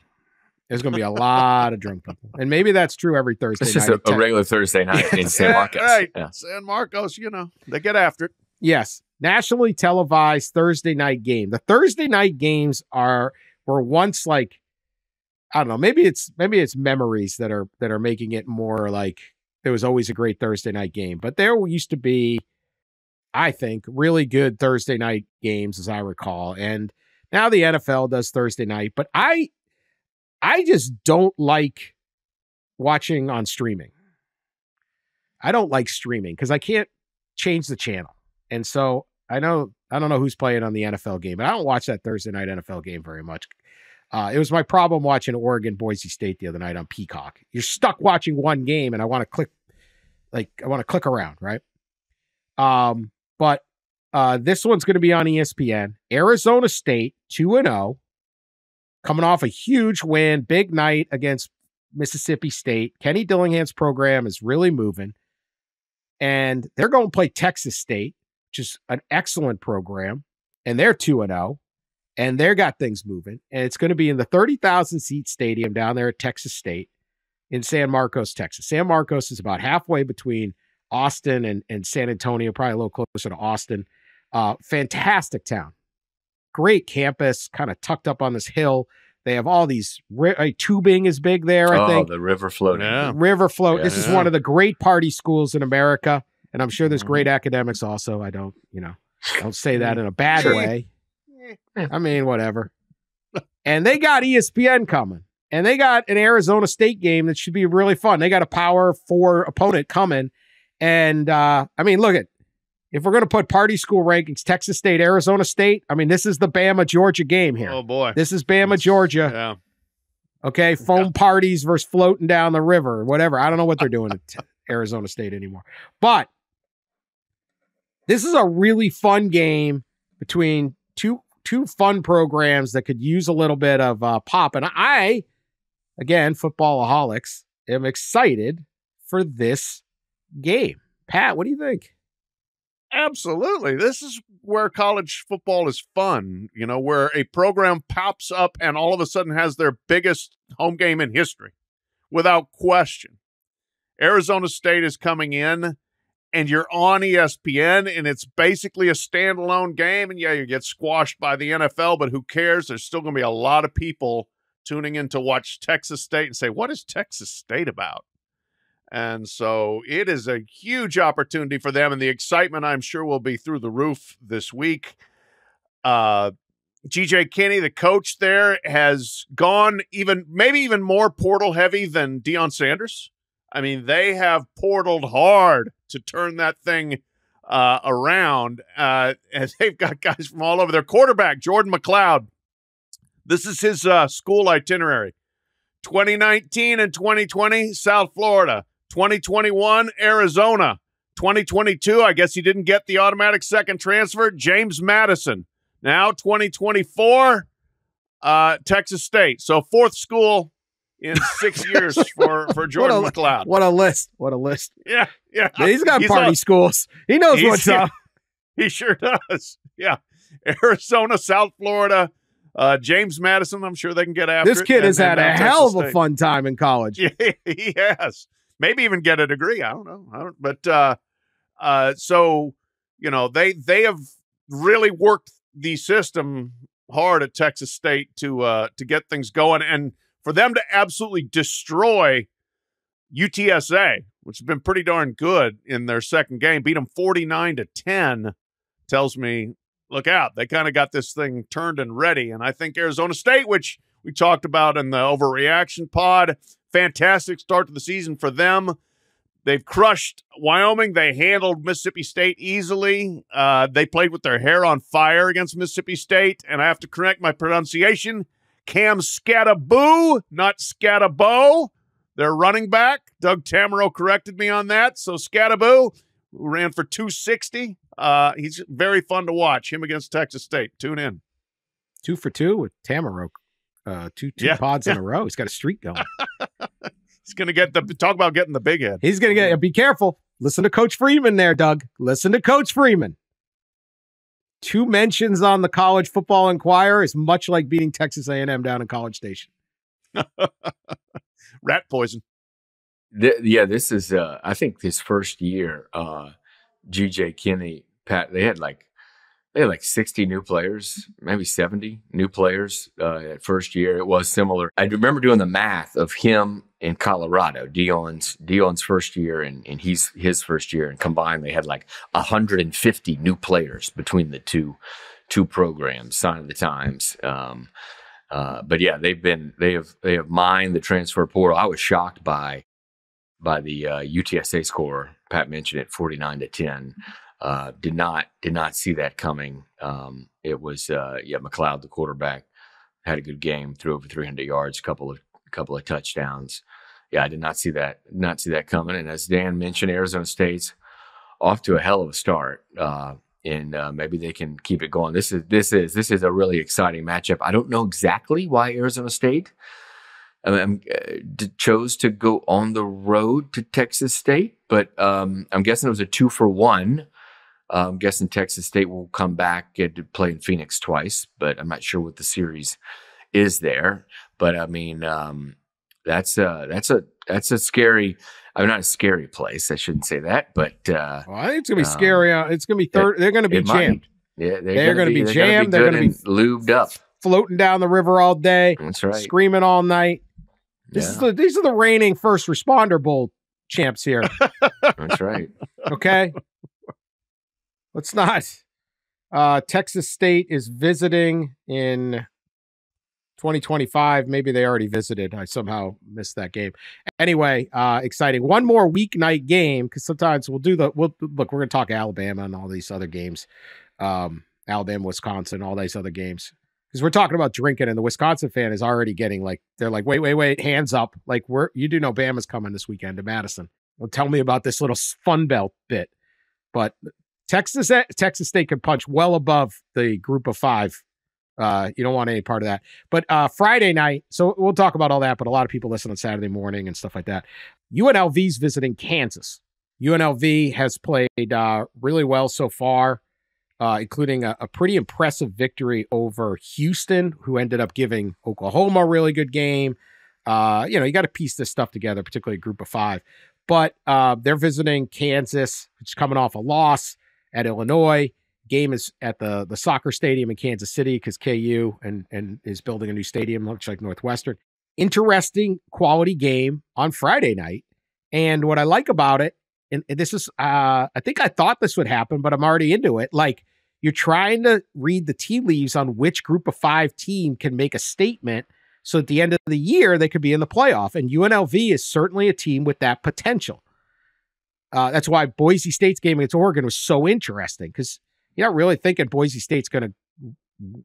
There's going to be a lot of drunk people. And maybe that's true every Thursday night. It's just a regular Thursday night in San Marcos. Right. Yeah. San Marcos, they get after it. Yes, nationally televised Thursday night game. The Thursday night games were once like, I don't know, maybe it's memories that are making it more like there was always a great Thursday night game. But there used to be, I think, really good Thursday night games, as I recall. And now the NFL does Thursday night. But I just don't like watching on streaming. I don't like streaming because I can't change the channel. And so I don't know who's playing on the NFL game, but I don't watch that Thursday night NFL game very much. It was my problem watching Oregon Boise State the other night on Peacock. You're stuck watching one game and I want to click around, right? But this one's going to be on ESPN. Arizona State 2-0, coming off a huge win, big night against Mississippi State. Kenny Dillingham's program is really moving. And they're going to play Texas State, which is an excellent program. And they're 2-0. And they got things moving. And it's going to be in the 30,000-seat stadium down there at Texas State in San Marcos, Texas. San Marcos is about halfway between Austin and San Antonio, probably a little closer to Austin. Fantastic town. Great campus, kind of tucked up on this hill. They have all these tubing is big there, I think. The river floating. Yeah. River float. Yeah. This is one of the great party schools in America. And I'm sure there's great academics also. I don't say that in a bad way. I mean, whatever. And they got ESPN coming. And they got an Arizona State game that should be really fun. They got a Power 4 opponent coming. And, I mean, look if we're going to put party school rankings, Texas State, Arizona State, I mean, this is the Bama-Georgia game here. Oh, boy. This is Bama-Georgia. Yeah. Okay, foam parties versus floating down the river or whatever. I don't know what they're doing at Arizona State anymore. But this is a really fun game between two fun programs that could use a little bit of pop. And I, again, footballaholics, am excited for this game. Pat, what do you think? Absolutely. This is where college football is fun, where a program pops up and all of a sudden has their biggest home game in history, without question. Arizona State is coming in, and you're on ESPN, and it's basically a standalone game. And yeah, you get squashed by the NFL, but who cares? There's still going to be a lot of people tuning in to watch Texas State and say, what is Texas State about? And so it is a huge opportunity for them, and the excitement, I'm sure, will be through the roof this week. G.J. Kinney, the coach there, has gone maybe even more portal heavy than Deion Sanders. I mean, they have portaled hard to turn that thing around, and they've got guys from all over. Their quarterback, Jordan McLeod, this is his school itinerary. 2019 and 2020, South Florida. 2021, Arizona. 2022, I guess he didn't get the automatic second transfer, James Madison. Now 2024, Texas State. So fourth school in 6 years for Jordan McLeod. What a list. Yeah. He's got party schools. He knows what's up. He sure does. Yeah. Arizona, South Florida, James Madison, I'm sure they can get after this kid has had a hell of a fun time in college. Yeah, he has. Maybe even get a degree. I don't know. So, they have really worked the system hard at Texas State to get things going, and for them to absolutely destroy UTSA, which has been pretty darn good in their second game, beat them 49-10, tells me, look out. They kind of got this thing turned and ready. And I think Arizona State, which we talked about in the overreaction pod, fantastic start to the season for them. They've crushed Wyoming. They handled Mississippi State easily. They played with their hair on fire against Mississippi State. And I have to correct my pronunciation. Cam Skattebo, not Skattebo. Their running back, Doug Tamaro, corrected me on that. So Skattebo ran for 260. He's very fun to watch. Him against Texas State. Tune in. 2 for 2 with Tamaro. Two pods in a row. He's got a streak going. He's going to get talk about getting the big head. He's going to get, be careful. Listen to Coach Freeman there, Doug. Listen to Coach Freeman. 2 mentions on the College Football Enquirer is much like beating Texas A&M down in College Station. Rat poison. This is, I think his first year, GJ Kinney, Pat, they had like 60 new players, maybe 70 new players at first year. It was similar. I remember doing the math of him in Colorado, Dion's first year and his first year, and combined they had like 150 new players between the two programs, Sign of the Times. But yeah, they have mined the transfer portal. I was shocked by the UTSA score. Pat mentioned it, 49-10. Did not see that coming. It was McLeod, the quarterback, had a good game, threw over 300 yards, couple of touchdowns. Yeah, I did not see that coming. And as Dan mentioned, Arizona State's off to a hell of a start. And maybe they can keep it going. This is a really exciting matchup. I don't know exactly why Arizona State chose to go on the road to Texas State, but I'm guessing it was a 2-for-1. I'm guessing Texas State will come back and to play in Phoenix twice, but I'm not sure what the series is there. But I mean, that's a scary. I mean, not a scary place. I shouldn't say that, but I think it's gonna be scary. It's gonna be third. They're gonna be jammed. Yeah, they're gonna be jammed. They're gonna be lubed up, floating down the river all day. That's right. Screaming all night. These are the reigning first responder bowl champs here. That's right. Okay. Let's not. Texas State is visiting in 2025. Maybe they already visited. I somehow missed that game. Anyway, exciting. One more weeknight game, because sometimes we're going to talk Alabama and all these other games. Alabama, Wisconsin, all these other games. Because we're talking about drinking, and the Wisconsin fan is already getting they're like, wait, hands up. Like, you do know Bama's coming this weekend to Madison. Well, tell me about this little Fun Belt bit. But Texas State can punch well above the group of 5. You don't want any part of that. But Friday night, so we'll talk about all that, but a lot of people listen on Saturday morning and stuff like that. UNLV's visiting Kansas. UNLV has played really well so far, including a pretty impressive victory over Houston, who ended up giving Oklahoma a really good game. You got to piece this stuff together, particularly a group of 5. But they're visiting Kansas, which is coming off a loss at Illinois. Game is at the soccer stadium in Kansas City because KU and is building a new stadium, much like Northwestern. Interesting quality game on Friday night. And what I like about it, and this is, I think I thought this would happen, but I'm already into it. Like, you're trying to read the tea leaves on which group of 5 team can make a statement. So at the end of the year, they could be in the playoff. And UNLV is certainly a team with that potential. That's why Boise State's game against Oregon was so interesting, because you're not really thinking Boise State's going to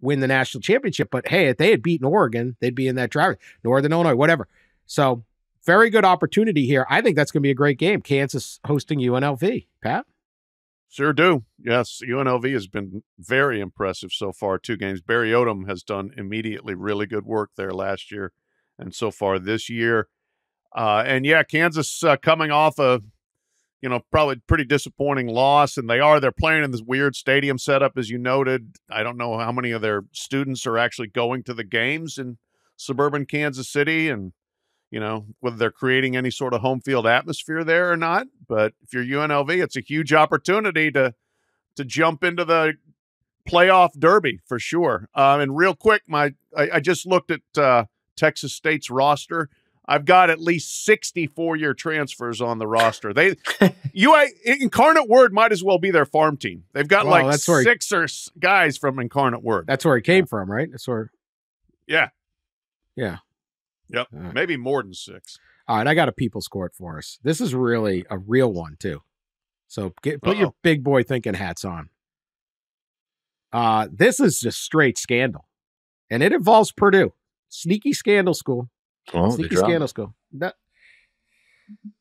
win the national championship. But hey, if they had beaten Oregon, they'd be in that drive. Northern Illinois, whatever. So very good opportunity here. I think that's going to be a great game. Kansas hosting UNLV. Pat? Sure do. Yes, UNLV has been very impressive so far. 2 games. Barry Odom has done immediately really good work there last year and so far this year. And yeah, Kansas coming off a probably pretty disappointing loss, and they're playing in this weird stadium setup, as you noted. I don't know how many of their students are actually going to the games in suburban Kansas City, and whether they're creating any sort of home field atmosphere there or not. But if you're UNLV, it's a huge opportunity to jump into the playoff derby for sure. And real quick, I just looked at Texas State's roster. I've got at least 60 four-year transfers on the roster. Incarnate Word might as well be their farm team. They've got six guys from Incarnate Word. That's where he came from, right? That's where. Yeah. Yeah. Yep. Maybe more than 6. All right, I got a people score it for us. This is really a real one too. So put your big boy thinking hats on. This is just straight scandal, and it involves Purdue. Sneaky scandal school. Oh, sneaky scandal school.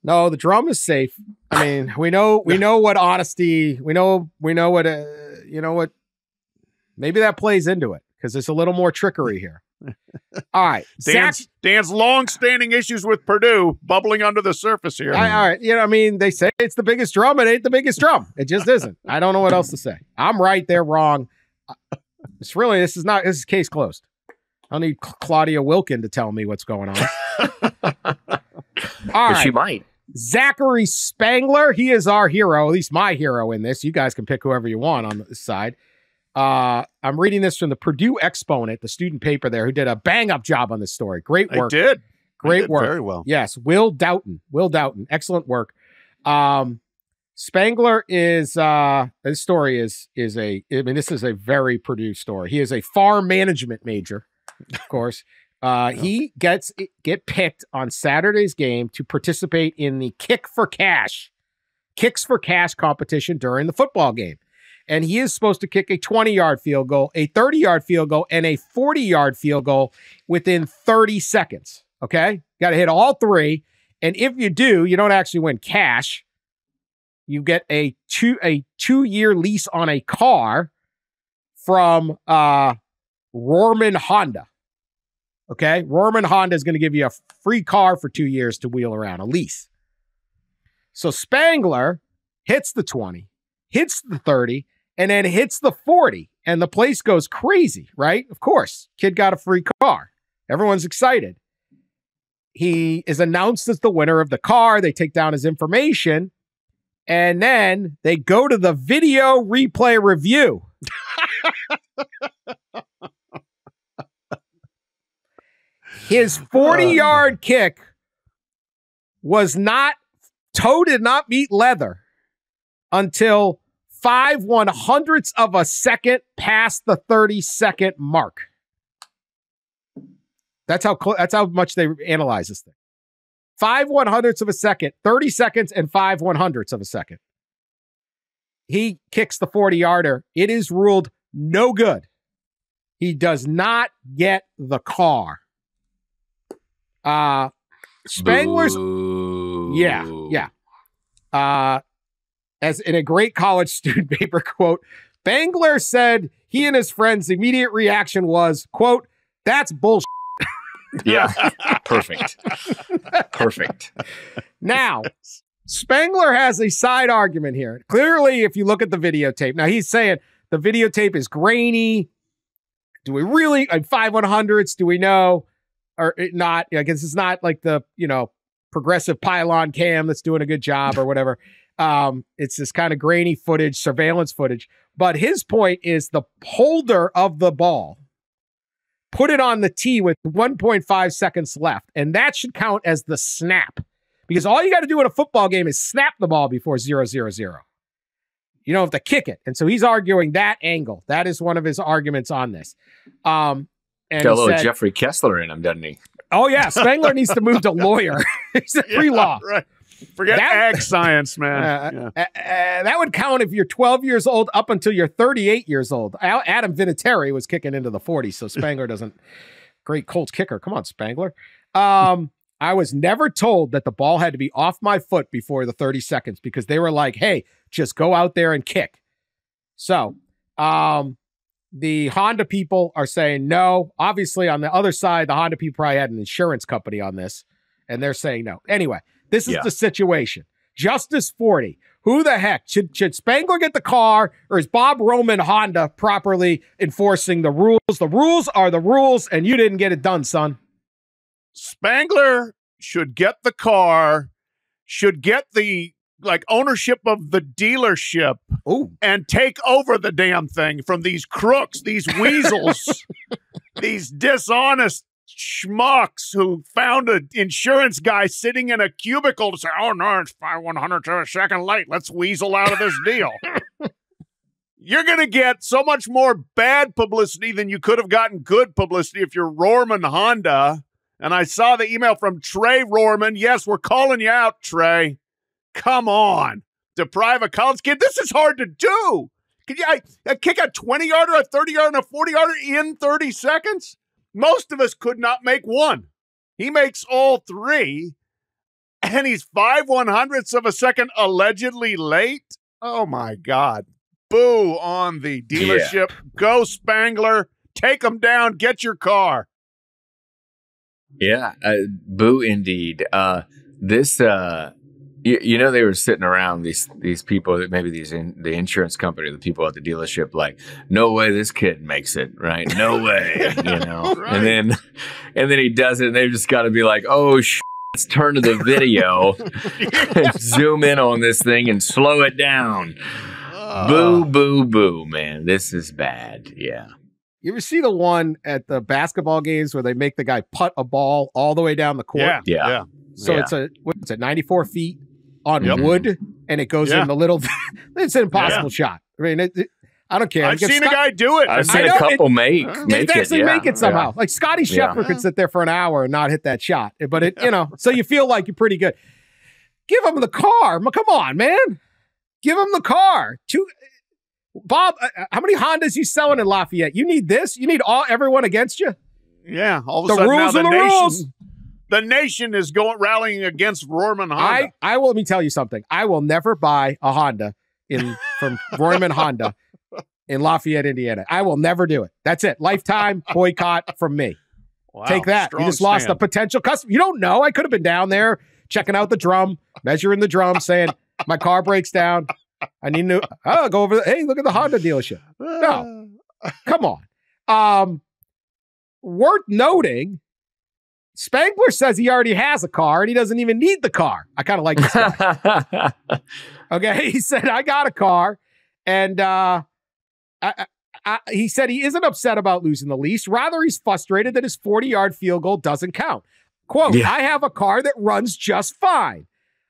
No, the drum is safe. I mean, we know what honesty. We know what what. Maybe that plays into it because there's a little more trickery here. All right, Dan's long-standing issues with Purdue bubbling under the surface here. All right, they say it's the biggest drum. It ain't the biggest drum. It just isn't. I don't know what else to say. I'm right. They're wrong. This is case closed. I don't need Claudia Wilkin to tell me what's going on. All right. She might. Zachary Spangler. He is our hero, at least my hero in this. You guys can pick whoever you want on this side. I'm reading this from the Purdue Exponent, the student paper there, who did a bang-up job on this story. Great work. I did. Great work. Very well. Yes. Will Doughton. Excellent work. Spangler is this story is this is a very Purdue story. He is a farm management major, of course. He get picked on Saturday's game to participate in the Kicks for Cash competition during the football game. And he is supposed to kick a 20-yard field goal, a 30-yard field goal, and a 40-yard field goal within 30 seconds. Okay? Got to hit all 3. And if you do, you don't actually win cash. You get a 2-year lease on a car from Rohrman Honda. Okay? Rohrman Honda is going to give you a free car for 2 years to wheel around, a lease. So Spangler hits the 20, hits the 30, and then hits the 40, and the place goes crazy, right? Of course, kid got a free car. Everyone's excited. He is announced as the winner of the car. They take down his information, and then they go to the video replay review. His 40-yard kick did not meet leather until 5/100ths of a second past the 30-second mark. That's how much they analyze this thing. 5/100ths of a second, 30 seconds, and 5/100ths of a second. He kicks the 40-yarder. It is ruled no good. He does not get the car. Spangler's, yeah. As in a great college student paper quote, Spangler said he and his friend's immediate reaction was, quote, "That's bullshit." Yeah, perfect. Now, Spangler has a side argument here. Clearly, if you look at the videotape, now he's saying the videotape is grainy. Do we really, 5/100ths, do we know? Or not? I guess it's not like the, progressive pylon cam that's doing a good job or whatever. It's this kind of grainy footage, surveillance footage. But his point is the holder of the ball put it on the tee with 1.5 seconds left, and that should count as the snap. Because all you got to do in a football game is snap the ball before 0-0-0. You don't have to kick it. And so he's arguing that angle. That is one of his arguments on this. And got a little Jeffrey Kessler in him, doesn't he? Oh, yeah. Spangler needs to move to lawyer. He's a pre-law. Right. Forget ag science, man. That would count if you're 12 years old up until you're 38 years old. Adam Vinatieri was kicking into the 40s, so Spangler doesn't. Great Colts kicker. Come on, Spangler. I was never told that the ball had to be off my foot before the 30 seconds because they were like, hey, just go out there and kick. So, the Honda people are saying no. Obviously, on the other side, the Honda people probably had an insurance company on this, and they're saying no. Anyway, this is the situation. Justice Forde. Who the heck? Should Spangler get the car, or is Bob Roman Honda properly enforcing the rules? The rules are the rules, and you didn't get it done, son. Spangler should get the car, should get the like ownership of the dealership and take over the damn thing from these crooks, these weasels, these dishonest schmucks who found an insurance guy sitting in a cubicle to say, oh, no, it's 100 to a second late. Let's weasel out of this deal. You're going to get so much more bad publicity than you could have gotten good publicity if you're Rohrman Honda. And I saw the email from Trey Rohrman. Yes, we're calling you out, Trey. Come on. Deprive a college kid. This is hard to do. Can you kick a 20-yarder, a 30-yarder, and a 40-yarder in 30 seconds? Most of us could not make one. He makes all three, and he's 5/100ths of a second allegedly late. Oh, my God. Boo on the dealership. Yeah. Go Spangler. Take him down. Get your car. Yeah, boo indeed. This, you know, they were sitting around these people that maybe the insurance company, the people at the dealership, like, no way this kid makes it, right? No way, you know. Right. And then he does it, and they've just got to be like, oh, let's turn to the video, and zoom in on this thing and slow it down. Boo, boo, boo, man. This is bad. Yeah. You ever see the one at the basketball games where they make the guy putt a ball all the way down the court? Yeah. So it's 94 feet on wood, and it goes in the little. It's an impossible shot. I mean, I don't care. I've seen a guy do it. I've seen a couple make it somehow. Like Scotty Scheffler could sit there for an hour and not hit that shot, but so you feel like you're pretty good. Give him the car. Come on, man. Give him the car. Bob, how many Hondas you selling in Lafayette? You need this? You need everyone against you? Yeah. All of a sudden rules now are the rules. The nation is rallying against Rohrman Honda. Let me tell you something. I will never buy a Honda from Rohrman Honda in Lafayette, Indiana. I will never do it. That's it. Lifetime boycott from me. Wow, take that. You just lost a potential customer. You don't know. I could have been down there checking out the drum, measuring the drum, saying, my car breaks down. I need to go over. Hey, look at the Honda dealership. No, come on. Worth noting, Spangler says he already has a car and he doesn't even need the car. I kind of like this guy. Okay, he said, I got a car. And he said he isn't upset about losing the lease. Rather, he's frustrated that his 40-yard field goal doesn't count. Quote, I have a car that runs just fine.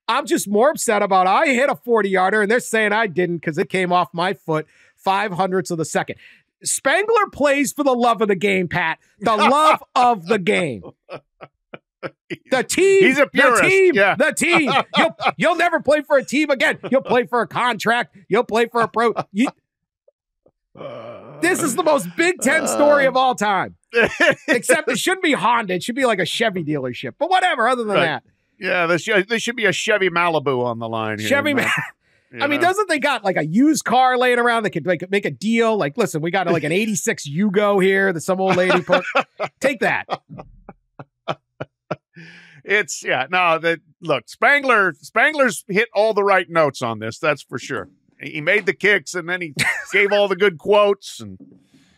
I'm just more upset about I hit a 40-yarder and they're saying I didn't because it came off my foot 5/100ths of the second. Spangler plays for the love of the game, Pat. The love of the game. The team. He's a purist. The team. You'll never play for a team again. You'll play for a contract. You'll play for a pro. This is the most Big Ten story of all time. Except it shouldn't be Honda. It should be like a Chevy dealership. But whatever, other than that. Yeah, there should be a Chevy Malibu on the line here. I mean, doesn't they got like a used car laying around that could make a deal? Like, listen, we got like an 86 Yugo here that some old lady put. Take that. Look, Spangler's hit all the right notes on this, that's for sure. He made the kicks and then he gave all the good quotes and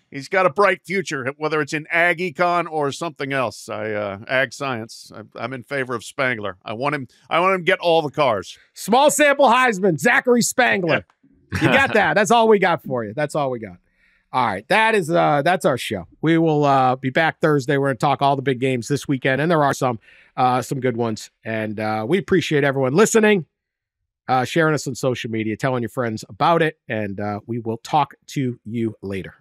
he's got a bright future, whether it's in ag econ or something else. Ag science. I'm in favor of Spangler. I want him to get all the cars. Small sample Heisman, Zachary Spangler. Yeah. You got that. That's all we got for you. That's all we got. All right. That's our show. We will be back Thursday. We're going to talk all the big games this weekend, and there are some good ones. And we appreciate everyone listening, sharing us on social media, telling your friends about it, and we will talk to you later.